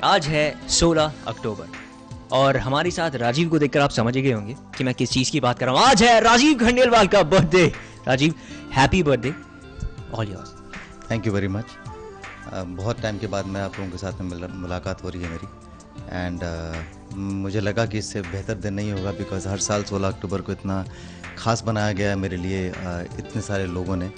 आज है 16 अक्टूबर और हमारे साथ राजीव को देखकर आप समझ गए होंगे कि मैं किस चीज़ की बात कर रहा हूँ। आज है राजीव खंडेलवाल का birthday. Rajiv, happy birthday, all yours. Thank you very much. बहुत टाइम के बाद मैं आप लोगों के साथ में मुलाकात हो रही है मेरी, एंड मुझे लगा कि इससे बेहतर दिन नहीं होगा, बिकॉज हर साल 16 अक्टूबर को इतना ख़ास बनाया गया है मेरे लिए इतने सारे लोगों ने।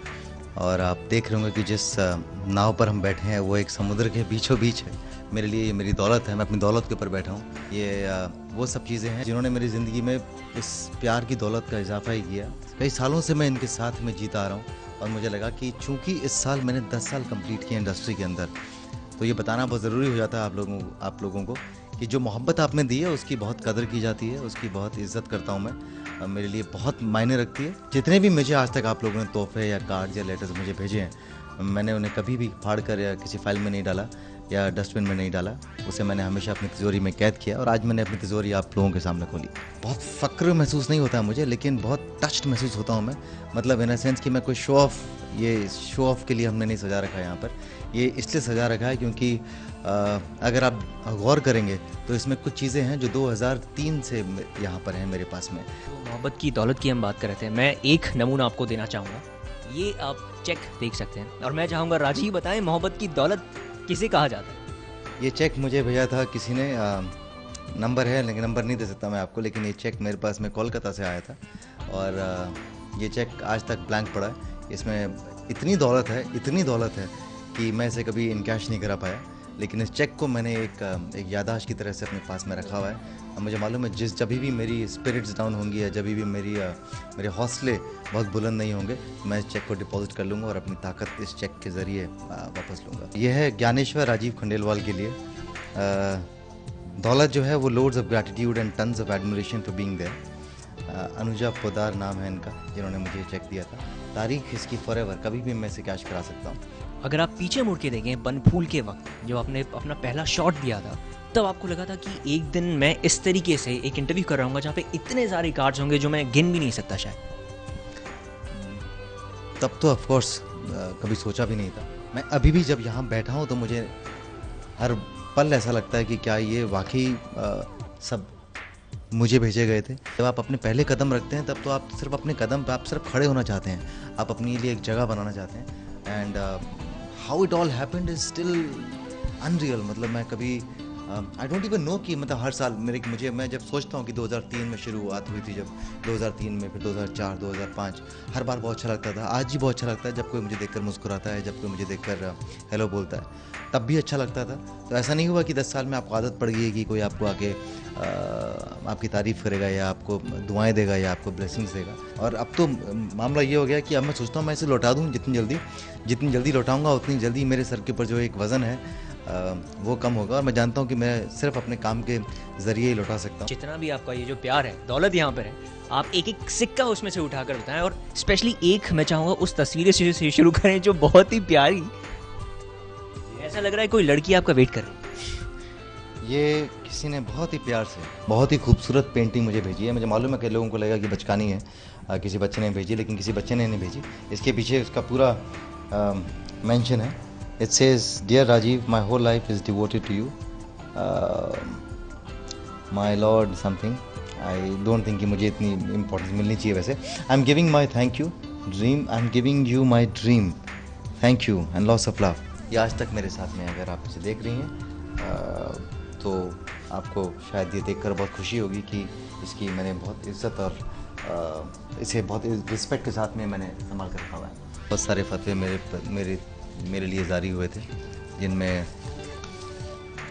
और आप देख रहे होंगे कि जिस नाव पर हम बैठे हैं वो एक समुद्र के बीचों बीच है। मेरे लिए ये मेरी दौलत है, मैं अपनी दौलत के ऊपर बैठा हूँ। ये वो सब चीज़ें हैं जिन्होंने मेरी ज़िंदगी में इस प्यार की दौलत का इजाफा ही किया। कई सालों से मैं इनके साथ में जीता आ रहा हूँ और मुझे लगा कि चूँकि इस साल मैंने 10 साल कंप्लीट किए इंडस्ट्री के अंदर, तो ये बताना बहुत ज़रूरी हो जाता है आप लोगों को कि जो मोहब्बत आपने दी है उसकी बहुत कदर की जाती है, उसकी बहुत इज़्ज़त करता हूँ मैं। मेरे लिए बहुत मायने रखती है। जितने भी मुझे आज तक आप लोगों ने तोहफे या कार्ड्स या लेटर्स मुझे भेजे हैं, मैंने उन्हें कभी भी फाड़ कर या किसी फाइल में नहीं डाला या डस्टबिन में नहीं डाला। उसे मैंने हमेशा अपनी तिजोरी में कैद किया और आज मैंने अपनी तिजोरी आप लोगों के सामने खोली। बहुत फ़क्र महसूस नहीं होता है मुझे, लेकिन बहुत टच्ड महसूस होता हूँ मैं। मतलब इन अ सेंस कि मैं कोई ये शो ऑफ के लिए हमने नहीं सजा रखा है यहाँ पर। ये इसलिए सजा रखा है क्योंकि अगर आप गौर करेंगे तो इसमें कुछ चीज़ें हैं जो 2003 से यहाँ पर हैं मेरे पास में। तो मोहब्बत की दौलत की हम बात कर रहे थे। मैं एक नमूना आपको देना चाहूँगा, ये आप चेक देख सकते हैं और मैं चाहूँगा राजीव बताएं मोहब्बत की दौलत किसे कहा जाता है। ये चेक मुझे भेजा था किसी ने, नंबर है लेकिन नंबर नहीं दे सकता मैं आपको, लेकिन ये चेक मेरे पास में कोलकाता से आया था और ये चेक आज तक ब्लैंक पड़ा है। इसमें इतनी दौलत है कि मैं इसे कभी इनकैश नहीं करा पाया, लेकिन इस चेक को मैंने एक याददाश्त की तरह से अपने पास में रखा हुआ है। और मुझे मालूम है जब भी मेरी स्पिरिट्स डाउन होंगी या जब भी मेरे हौसले बहुत बुलंद नहीं होंगे, मैं इस चेक को डिपॉजिट कर लूँगा और अपनी ताकत इस चेक के ज़रिए वापस लूँगा। यह है ज्ञानेश्वर राजीव खंडेलवाल के लिए। दौलत जो है वो loads of gratitude and tons of admiration for being there. Anuja Podar नाम है इनका, जिन्होंने मुझे चेक दिया था। तारीख इसकी फॉरएवर, कभी भी मैं इसे कैश करा सकता हूँ। अगर आप पीछे मुड़ के देखें बनफूल के वक्त जब आपने अपना पहला शॉट दिया था, तब आपको लगा था कि एक दिन मैं इस तरीके से एक इंटरव्यू कर रहा हूँ जहाँ पे इतने सारे कार्ड्स होंगे जो मैं गिन भी नहीं सकता शायद। तब तो ऑफ कोर्स कभी सोचा भी नहीं था। मैं अभी भी जब यहाँ बैठा हूँ तो मुझे हर पल ऐसा लगता है कि क्या ये वाकई सब मुझे भेजे गए थे। जब आप अपने पहले कदम रखते हैं तब तो आप सिर्फ अपने कदम पे आप सिर्फ खड़े होना चाहते हैं, आप अपने लिए एक जगह बनाना चाहते हैं। And how it all happened is still unreal. मतलब मैं कभी आई डोंट इवन नो कि मतलब हर साल मैं जब सोचता हूँ कि 2003 में शुरुआत हुई थी, जब 2003 में, फिर 2004, 2005, हर बार बहुत अच्छा लगता था। आज भी बहुत अच्छा लगता है जब कोई मुझे देखकर मुस्कुराता है, जब कोई मुझे देखकर हेलो बोलता है, तब भी अच्छा लगता था। तो ऐसा नहीं हुआ कि 10 साल में आपको आदत पड़ गई है कि कोई आपको आके आपकी तारीफ़ करेगा या आपको दुआएं देगा या आपको ब्लेसिंग्स देगा। और अब तो मामला ये हो गया कि अब मैं सोचता हूँ मैं इसे लौटा दूँ जितनी जल्दी लौटाऊँगा उतनी जल्दी मेरे सर के ऊपर जो एक वज़न है वो कम होगा। और मैं जानता हूँ कि मैं सिर्फ अपने काम के ज़रिए ही लौटा सकता हूँ। जितना भी आपका ये जो प्यार है, दौलत यहाँ पर है, आप एक एक सिक्का उसमें से उठाकर बताएं। और स्पेशली एक मैं चाहूँगा उस तस्वीर से शुरू करें जो बहुत ही प्यारी, ऐसा लग रहा है कोई लड़की आपका वेट कर रही है। ये किसी ने बहुत ही प्यार से बहुत ही खूबसूरत पेंटिंग मुझे भेजी है। मुझे मालूम है कि लोगों को लगेगा कि बचकानी है, किसी बच्चे ने भेजी, लेकिन किसी बच्चे ने नहीं भेजी। इसके पीछे उसका पूरा मेंशन है। It says, dear Rajiv, my whole life is devoted to you, my lord something. I don't think कि मुझे इतनी इंपॉर्टेंस मिलनी चाहिए वैसे। I am giving my thank you dream, I am giving you my dream, thank you and lots of love. ये आज तक मेरे साथ में, अगर आप इसे देख रही हैं तो आपको शायद ये देखकर बहुत खुशी होगी कि इसकी मैंने बहुत इज़्ज़त और इसे बहुत रिस्पेक्ट के साथ में मैंने संभाल कर रखा हुआ है। बहुत सारे फतवे मेरे लिए जारी हुए थे, जिनमें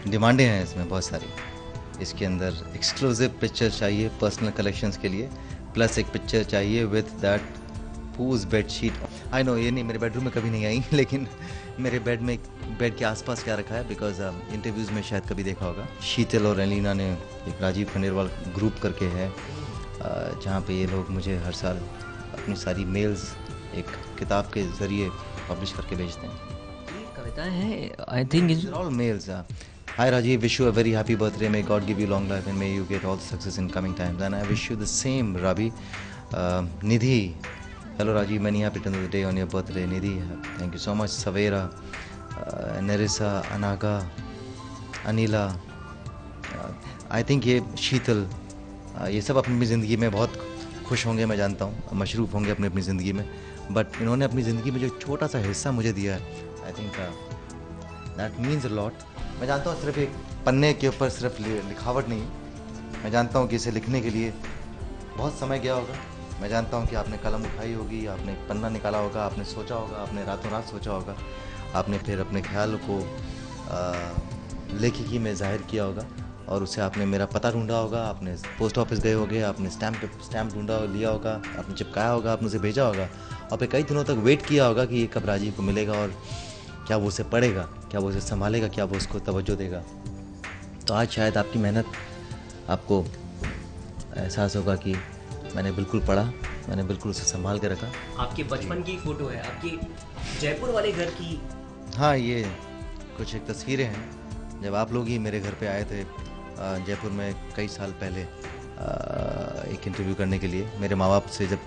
डिमांडें हैं इसमें बहुत सारी। इसके अंदर एक्सक्लूसिव पिक्चर चाहिए पर्सनल कलेक्शंस के लिए, प्लस एक पिक्चर चाहिए विथ दैट पूज बेडशीट। आई नो ये नहीं, मेरे बेडरूम में कभी नहीं आई, लेकिन मेरे बेड के आसपास क्या रखा है, बिकॉज इंटरव्यूज़ में शायद कभी देखा होगा। शीतल और एलिना ने एक राजीव खंडेलवाल ग्रुप करके है, जहाँ पे ये लोग मुझे हर साल अपनी सारी मेल्स एक किताब के ज़रिए पब्लिश करके भेजते हैं। कविताएं हैं, I think is all mails. Hi Rajiv, wish you a very happy birthday. May God give you long life and may you get all the success in coming times. And I wish you the same, Rabi. Nidhi, hello Rajiv, many happy returns of the day on your birthday. Nidhi, thank you so much. Savera, Nerissa, Anaga, Anila, I think ये शीतल, ये सब अपनी ज़िंदगी में बहुत खुश होंगे, मैं जानता हूँ, मशरूफ़ होंगे अपनी अपनी ज़िंदगी में, बट इन्होंने अपनी ज़िंदगी में जो छोटा सा हिस्सा मुझे दिया है, I think that means a lot. मैं जानता हूँ सिर्फ एक पन्ने के ऊपर सिर्फ लिखावट नहीं है, मैं जानता हूँ कि इसे लिखने के लिए बहुत समय गया होगा, मैं जानता हूँ कि आपने कलम उठाई होगी, आपने पन्ना निकाला होगा, आपने सोचा होगा, आपने रातों रात सोचा होगा, आपने फिर अपने ख्याल को लेखिकी में जाहिर किया होगा और उससे आपने मेरा पता ढूंढा होगा, आपने पोस्ट ऑफिस गए होगे, आपने स्टैम्प ढूंढा लिया होगा, आपने चिपकाया होगा, आपने उसे भेजा होगा और फिर कई दिनों तक वेट किया होगा कि ये कब राजीव को मिलेगा और क्या वो उसे पढ़ेगा, क्या वो उसे संभालेगा, क्या वो उसको तवज्जो देगा। तो आज शायद आपकी मेहनत, आपको एहसास होगा कि मैंने बिल्कुल पढ़ा, मैंने बिल्कुल उसे संभाल के रखा। आपके बचपन की फ़ोटो है, आपके जयपुर वाले घर की। हाँ, ये कुछ एक तस्वीरें हैं जब आप लोग ही मेरे घर पे आए थे जयपुर में कई साल पहले एक इंटरव्यू करने के लिए। मेरे माँ बाप से जब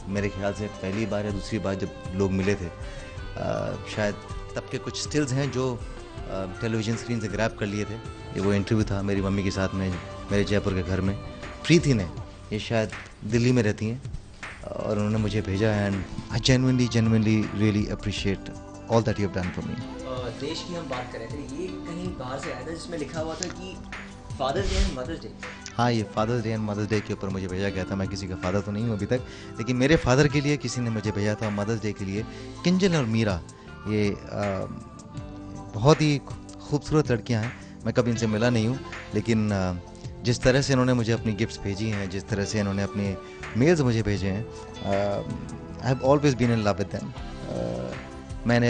मेरे ख्याल से पहली बार या दूसरी बार जब लोग मिले थे, शायद तब के कुछ स्टिल्स हैं जो टेलीविज़न स्क्रीन से ग्रैब कर लिए थे। ये वो इंटरव्यू था मेरी मम्मी के साथ में मेरे जयपुर के घर में। प्रीति ने, ये शायद दिल्ली में रहती हैं और उन्होंने मुझे भेजा है and I genuinely really appreciate all that you have done for me. देश की हम बात कर रहे थे, ये कहीं बाहर से आया था जिसमें लिखा हुआ था कि father's day and mother's day. हाँ, ये father's day and mother's day के ऊपर मुझे भेजा गया था। मैं किसी का फादर तो नहीं हूँ अभी तक, लेकिन मेरे फादर के लिए किसी ने मुझे भेजा था। मदर्स डे के लिए किंजल और मीरा, ये बहुत ही खूबसूरत लड़कियाँ हैं। मैं कभी इनसे मिला नहीं हूँ, लेकिन जिस तरह से इन्होंने मुझे अपनी गिफ्ट्स भेजी हैं, जिस तरह से इन्होंने अपने मेल्स मुझे भेजे हैं, I have always been in love with them. मैंने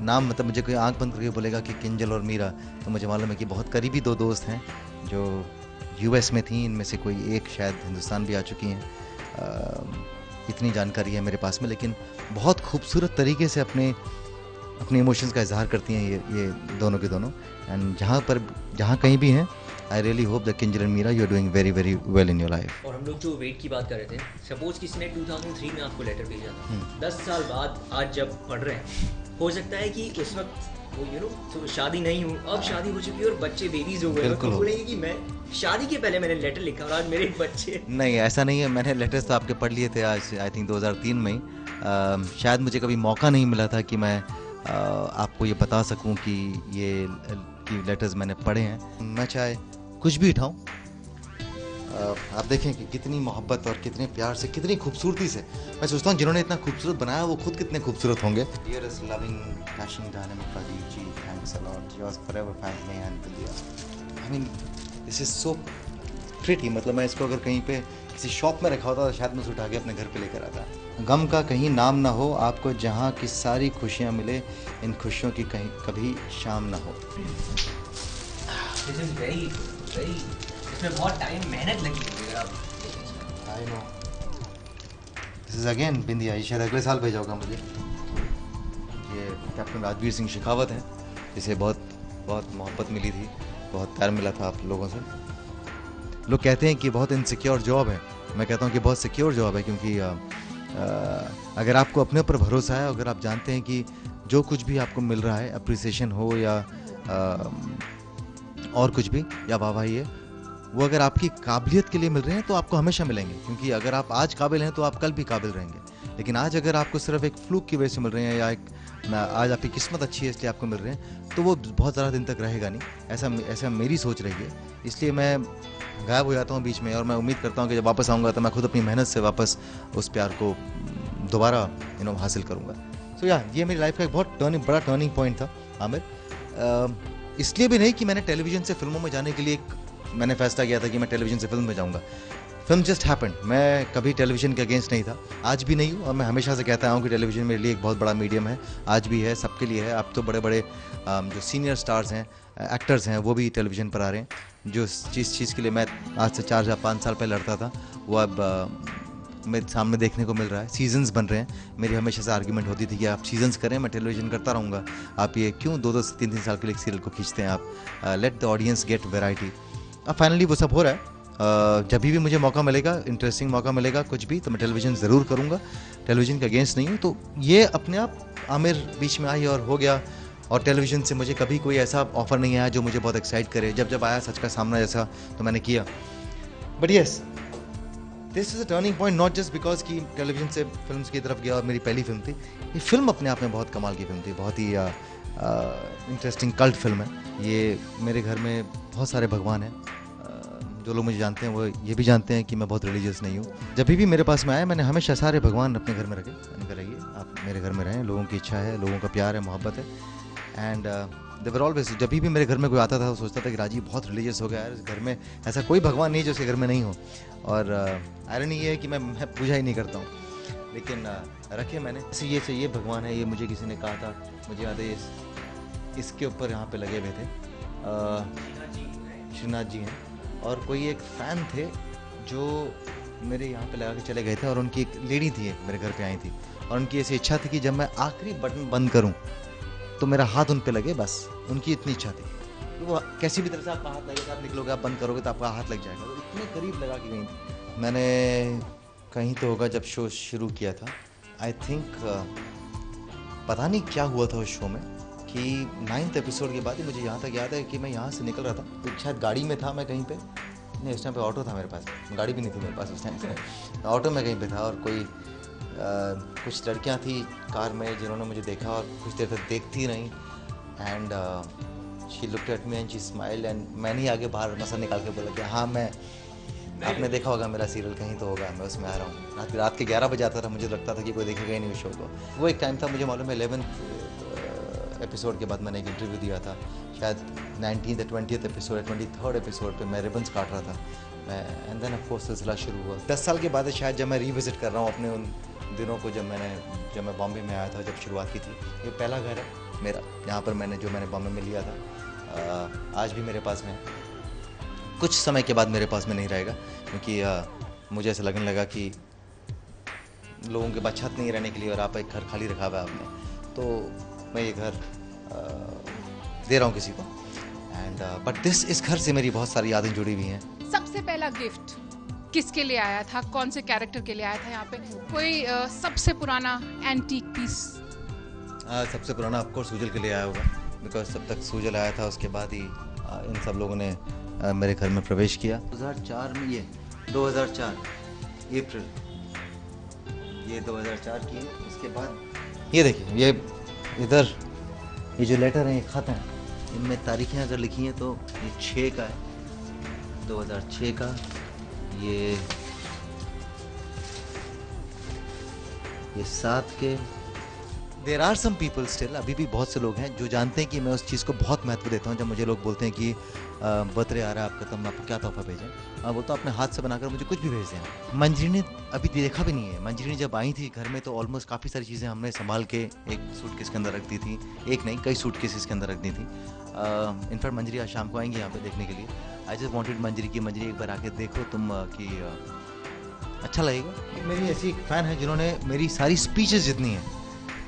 नाम, मतलब मुझे कोई आंख बंद करके बोलेगा कि किंजल और मीरा, तो मुझे मालूम है कि बहुत करीबी दो दोस्त हैं जो यूएस में थी। इनमें से कोई एक शायद हिंदुस्तान भी आ चुकी हैं। इतनी जानकारी है मेरे पास में, लेकिन बहुत खूबसूरत तरीके से अपने इमोशंस का इजहार करती हैं ये दोनों के दोनों। एंड जहाँ कहीं भी हैं, I really hope that Kinjal and Meera, you are doing very very well in your life. और हम लोग जो वेट की बात कर रहे थे, सपोज किसी ने 2003 में आपको लेटर भेजा था, 10 साल बाद आज जब पढ़ रहे हैं, हो सकता है कि उस वक्त वो तो शादी नहीं हो, अब शादी हो चुकी है और बच्चे बेबीज हो गए, तो बोलेंगे कि मैं शादी के पहले मैंने लेटर लिखा और आज मेरे बच्चे। नहीं, ऐसा नहीं है। मैंने लेटर्स तो आपके पढ़ लिए थे आज, आई थिंक 2003 में ही। शायद मुझे कभी मौका नहीं मिला था कि मैं आपको ये बता सकूं कि ये लेटर्स मैंने पढ़े हैं। मैं चाहे कुछ भी उठाऊं, आप देखें कि कितनी मोहब्बत और कितने प्यार से, कितनी खूबसूरती से। मैं सोचता हूँ जिन्होंने इतना खूबसूरत बनाया वो खुद कितने खूबसूरत होंगे। Dearest loving, passionate, dynamic Rajiv ji, thanks a lot. Yours forever, family and Dilia. I mean, this is so pretty. मतलब मैं इसको अगर कहीं पे किसी शॉप में रखा होता तो शायद मैं उसे उठा के अपने घर पे लेकर आता। गम का कहीं नाम ना हो, आपको जहाँ की सारी खुशियाँ मिले, इन खुशियों की कहीं कभी शाम ना हो। This is very इसमें बहुत टाइम मेहनत लगी है अगर आप देखें। I know, this is again Bindiya, ये शायद अगले साल भेजा होगा मुझे। ये कैप्टन राजवीर सिंह शेखावत हैं, जिसे बहुत बहुत मोहब्बत मिली थी, बहुत प्यार मिला था आप लोगों से। लोग कहते हैं कि बहुत इनसिक्योर जॉब है, मैं कहता हूँ कि बहुत सिक्योर जॉब है, क्योंकि अगर आपको अपने ऊपर भरोसा है, अगर आप जानते हैं कि जो कुछ भी आपको मिल रहा है, अप्रिसिएशन हो या और कुछ भी, या वाहवाही है, वो अगर आपकी काबिलियत के लिए मिल रहे हैं तो आपको हमेशा मिलेंगे। क्योंकि अगर आप आज काबिल हैं तो आप कल भी काबिल रहेंगे। लेकिन आज अगर आपको सिर्फ एक फ्लूक की वजह से मिल रहे हैं या आज आपकी किस्मत अच्छी है इसलिए आपको मिल रहे हैं, तो वो बहुत ज़्यादा दिन तक रहेगा नहीं। ऐसा मेरी सोच रही है। इसलिए मैं गायब हो जाता हूँ बीच में, और मैं उम्मीद करता हूँ कि जब वापस आऊँगा तो मैं खुद अपनी मेहनत से वापस उस प्यार को दोबारा हासिल करूँगा। सो ये मेरी लाइफ का एक बहुत बड़ा टर्निंग पॉइंट था आमिर। इसलिए भी नहीं कि मैंने टेलीविज़न से फिल्मों में जाने के लिए मैंने फैसला किया था कि मैं टेलीविज़न से फिल्म में जाऊंगा। Film just happened. मैं कभी टेलीविज़न के अगेंस्ट नहीं था, आज भी नहीं हूँ, और मैं हमेशा से कहता हूँ कि टेलीविज़न मेरे लिए एक बहुत बड़ा मीडियम है, आज भी है, सबके लिए है। अब तो बड़े बड़े जो सीनियर स्टार्स हैं, एक्टर्स हैं, वो भी टेलीविज़न पर आ रहे हैं। जो चीज़ के लिए मैं आज से 4 या 5 साल पहले लड़ता था, वो अब मेरे सामने देखने को मिल रहा है। सीजन्स बन रहे हैं। मेरी हमेशा से आर्ग्यूमेंट होती थी कि आप सीजन्स करें, मैं टेलीविज़न करता रहूँगा, आप ये क्यों 2-2 से 3-3 साल के लिए सीरियल को खींचते हैं, आप let the audience get variety. अब फाइनली वो सब हो रहा है। जब भी मुझे मौका मिलेगा, इंटरेस्टिंग मौका मिलेगा कुछ भी, तो मैं टेलीविज़न ज़रूर करूँगा। टेलीविज़न के अगेंस्ट नहीं हूँ। तो ये अपने आप आमिर बीच में आई और हो गया, और टेलीविज़न से मुझे कभी कोई ऐसा ऑफ़र नहीं आया जो मुझे बहुत एक्साइट करे। जब जब आया सच का सामना जैसा, तो मैंने किया। But yes, this is a turning point, not just because कि टेलीविज़न से फिल्म की तरफ गया और मेरी पहली फिल्म थी। ये फिल्म अपने आप में बहुत कमाल की फिल्म थी, बहुत ही इंटरेस्टिंग कल्ट फिल्म है। ये मेरे घर में बहुत सारे भगवान हैं। जो लोग मुझे जानते हैं वो ये भी जानते हैं कि मैं बहुत रिलीजियस नहीं हूँ। जब भी मेरे पास में आया, मैंने हमेशा सारे भगवान अपने घर में रखे। मैंने कहा रहिए, आप मेरे घर में रहें, लोगों की इच्छा है, लोगों का प्यार है, मोहब्बत है। एंड दे वर ऑलवेज, जब भी मेरे घर में कोई आता था तो सोचता था कि राजीव बहुत रिलीजियस हो गया है, इस घर में ऐसा कोई भगवान नहीं जो उसके घर में नहीं हो। और आयरनी ये है कि मैं पूजा ही नहीं करता हूँ, लेकिन रखे मैंने। ये भगवान है, ये मुझे किसी ने कहा था, मुझे याद है इसके ऊपर यहाँ पे लगे हुए थे श्रीनाथ जी हैं, और कोई एक फ़ैन थे जो मेरे यहाँ पे लगा के चले गए थे, और उनकी एक लेडी थी, मेरे घर पे आई थी, और उनकी ऐसी इच्छा थी कि जब मैं आखिरी बटन बंद करूँ तो मेरा हाथ उन पे लगे, बस उनकी इतनी इच्छा थी। तो वो कैसी भी तरह से आपका हाथ लगेगा, आप निकलोगे, आप बंद करोगे तो आपका हाथ लग जाएगा। तो इतने करीब लगा के गई थी। मैंने कहीं तो होगा जब शो शुरू किया था, आई थिंक पता नहीं क्या हुआ था उस शो में कि 9th एपिसोड के बाद ही मुझे यहाँ तक याद है कि मैं यहाँ से निकल रहा था, तो शायद गाड़ी में था मैं कहीं पे, नहीं उस टाइम पे ऑटो था मेरे पास, गाड़ी भी नहीं थी मेरे पास उस टाइम पे, ऑटो में कहीं पे था, और कोई कुछ लड़कियाँ थी कार में जिन्होंने मुझे देखा और कुछ देर तक देखती रहीं। And she looked at me and she smiled, and मैंने ही आगे बाहर मसा निकाल के बोला कि हाँ मैं, आपने देखा होगा मेरा सीरियल कहीं तो होगा, मैं उसमें आ रहा हूँ। रात के 11 बजे आता था, मुझे लगता था कि कोई देखेगा ही नहीं उस शो को। वो एक टाइम था, मुझे मालूम है 11th एपिसोड के बाद मैंने एक इंटरव्यू दिया था, शायद 19th या 20th एपिसोड या 23rd एपिसोड पे मैं रिबन्स काट रहा था मैं, एंड देन ऑफ कोर्स सिलसिला शुरू हुआ। 10 साल के बाद शायद जब मैं रिविजिट कर रहा हूँ अपने उन दिनों को, जब मैं बॉम्बे में आया था, जब शुरुआत की थी। ये पहला घर है मेरा, यहाँ पर मैंने बॉम्बे में लिया था। आज भी मेरे पास में, कुछ समय के बाद मेरे पास में नहीं रहेगा, क्योंकि मुझे ऐसा लगने लगा कि लोगों के पास छत नहीं रहने के लिए, और आप एक घर खाली रखा हुआ है आपने, तो मैं ये घर दे रहा हूँ किसी को। एंड बट इस घर से मेरी बहुत सारी यादें जुड़ी हुई हैं। सबसे पहला गिफ्ट किसके लिए आया था, कौन से कैरेक्टर के लिए आया था यहाँ पे? कोई सबसे पुराना एंटीक पीस? सबसे पुराना ऑफकोर्स सूजल के लिए आया होगा, बिकॉज तब तक सूजल आया था, उसके बाद ही इन सब लोगों ने मेरे घर में प्रवेश किया। 2004 में, ये 2004 अप्रैल, ये 2004 की है। उसके बाद ये देखिए, ये इधर ये जो लेटर हैं, ये ख़त हैं, इनमें तारीखें अगर लिखी हैं तो ये 6 का है, 2006 का। ये 7 के। There are some people still, अभी भी बहुत से लोग हैं जो जानते हैं कि मैं उस चीज़ को बहुत महत्व देता हूँ। जब मुझे लोग बोलते हैं कि बर्थडे आ रहा है आपका, तो मैं आपको क्या तोहफा भेजें, वो तो अपने हाथ से बनाकर मुझे कुछ भी भेज दें। मंजरी ने अभी देखा भी नहीं है। मंजरी ने जब आई थी घर में, तो ऑलमोस्ट काफ़ी सारी चीज़ें हमने संभाल के एक सूटकेस के अंदर रख दी थी, एक नहीं कई सूटकेसेस के अंदर रख दी थी। इनफैक्ट मंजरी आज शाम को आएंगी यहाँ पे देखने के लिए। आई जस्ट वांटेड मंजरी एक बार आके देखो तुम, कि अच्छा लगेगा। मेरी ऐसी एक फ़ैन है जिन्होंने मेरी सारी स्पीचेस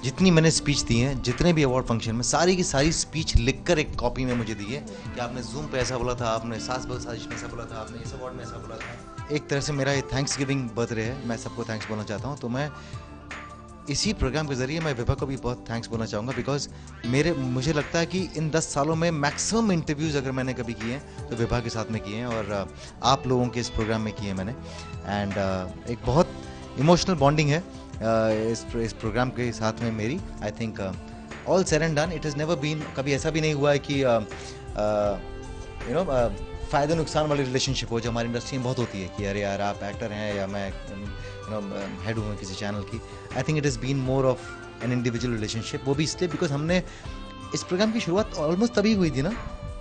जितनी मैंने स्पीच दी हैं, जितने भी अवार्ड फंक्शन में, सारी की सारी स्पीच लिखकर एक कॉपी में मुझे दी है कि आपने जूम पे ऐसा बोला था, आपने सास बहू साजिश में ऐसा बोला था, आपने इस अवार्ड में ऐसा बोला था। एक तरह से मेरा ये थैंक्स गिविंग बर्थडे है, मैं सबको थैंक्स बोलना चाहता हूँ। तो मैं इसी प्रोग्राम के ज़रिए मैं विभा को भी बहुत थैंक्स बोलना चाहूँगा, बिकॉज मुझे लगता है कि इन 10 सालों में मैक्सिमम इंटरव्यूज़ अगर मैंने कभी किए हैं तो विभा के साथ में किए हैं, और आप लोगों के इस प्रोग्राम में किए हैं मैंने। एंड एक बहुत इमोशनल बॉन्डिंग है इस प्रोग्राम के साथ में मेरी। I think all said and done, it is never been, कभी ऐसा भी नहीं हुआ है कि फ़ायदा नुकसान वाली रिलेशनशिप हो, जो हमारी इंडस्ट्री में बहुत होती है कि अरे यार आप एक्टर हैं या मैं हेड हूँ किसी चैनल की। I think it is been more of an individual relationship. वो भी इसलिए बिकॉज हमने इस प्रोग्राम की शुरुआत ऑलमोस्ट तभी हुई थी ना।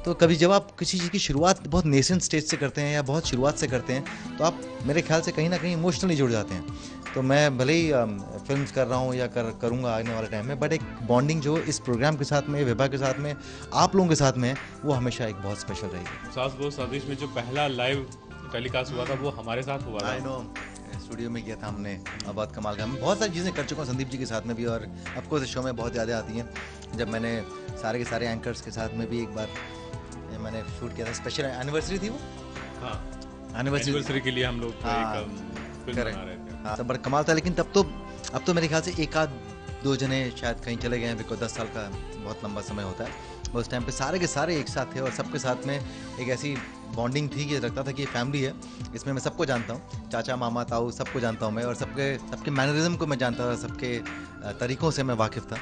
तो कभी जब आप किसी चीज़ की शुरुआत बहुत नेसेंट स्टेज से करते हैं या बहुत शुरुआत से करते हैं, तो आप मेरे ख्याल से कहीं ना कहीं इमोशनली जुड़ जाते हैं। तो मैं भले ही फिल्म्स कर रहा हूँ या करूँगा आने वाले टाइम में, बट एक बॉन्डिंग जो इस प्रोग्राम के साथ में, विभा के साथ में, आप लोगों के साथ में, वो हमेशा एक बहुत स्पेशल रहेगी। सास बहू साजिश में जो पहला लाइव टेलीकास्ट हुआ था वो हमारे साथ हुआ था। आई नो, स्टूडियो में किया था हमने, बहुत कमाल का। मैं बहुत सारी चीज़ें कर चुका हूँ संदीप जी के साथ में भी, और ऑफकोर्स इस शो में बहुत ज़्यादा आती हैं। जब मैंने सारे के सारे एंकर्स के साथ में भी एक बार मैंने शूट किया था, स्पेशल एनिवर्सरी थी वो। हाँ, एनिवर्सरी के लिए हम लोग एक फिल्म बना रहे थे। हाँ, सब बड़ा कमाल था। लेकिन अब तो मेरे ख्याल से 1 आध 2 जने शायद कहीं चले गए हैं, बिकॉज 10 साल का बहुत लंबा समय होता है। उस टाइम पे सारे के सारे एक साथ थे और सबके साथ में एक ऐसी बॉन्डिंग थी कि लगता था कि ये फैमिली है, इसमें मैं सबको जानता हूँ, चाचा मामा ताऊ सबको जानता हूँ मैं, और सबके मैनरिज्म को मैं जानता था, सबके तरीक़ों से मैं वाकिफ़ था।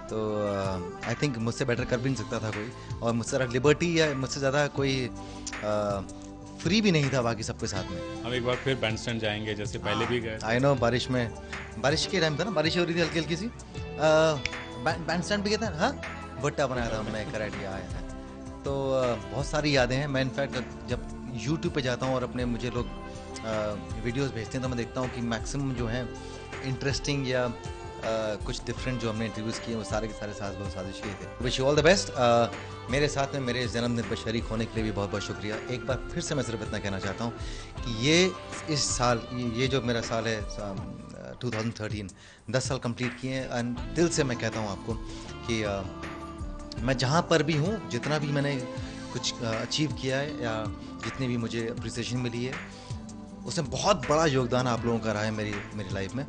तो आई थिंक मुझसे बेटर कर भी नहीं सकता था कोई, और मुझसे ज़्यादा लिबर्टी या मुझसे ज़्यादा कोई फ्री भी नहीं था बाकी सबके साथ में। हम एक बार फिर बैंडस्टैंड जाएंगे, जैसे पहले भी गए। आई नो, बारिश के टाइम था ना, बारिश हो रही थी हल्की हल्की सी, बैंडस्टैंड भी गया था, हाँ भुट्टा बनाया था हमने, कराटिया आया था। तो बहुत सारी यादें हैं। मैं इनफैक्ट जब यूट्यूब पे जाता हूँ और अपने मुझे लोग वीडियोस भेजते हैं तो मैं देखता हूँ कि मैक्सिमम जो है इंटरेस्टिंग या कुछ डिफरेंट जो हमने इंटरव्यूज़ किए वो सारे के सारे साजिश किए थे। Wish you all the best. मेरे साथ में मेरे जन्मदिन पर शरीक होने के लिए भी बहुत बहुत शुक्रिया। एक बार फिर से मैं सिर्फ इतना कहना चाहता हूँ कि ये इस साल ये जो मेरा साल है 2013, 10 साल कंप्लीट किए हैं, एंड दिल से मैं कहता हूँ आपको कि मैं जहाँ पर भी हूँ, जितना भी मैंने कुछ अचीव किया है या जितनी भी मुझे अप्रिसिएशन मिली है, उसमें बहुत बड़ा योगदान आप लोगों का रहा है मेरी लाइफ में।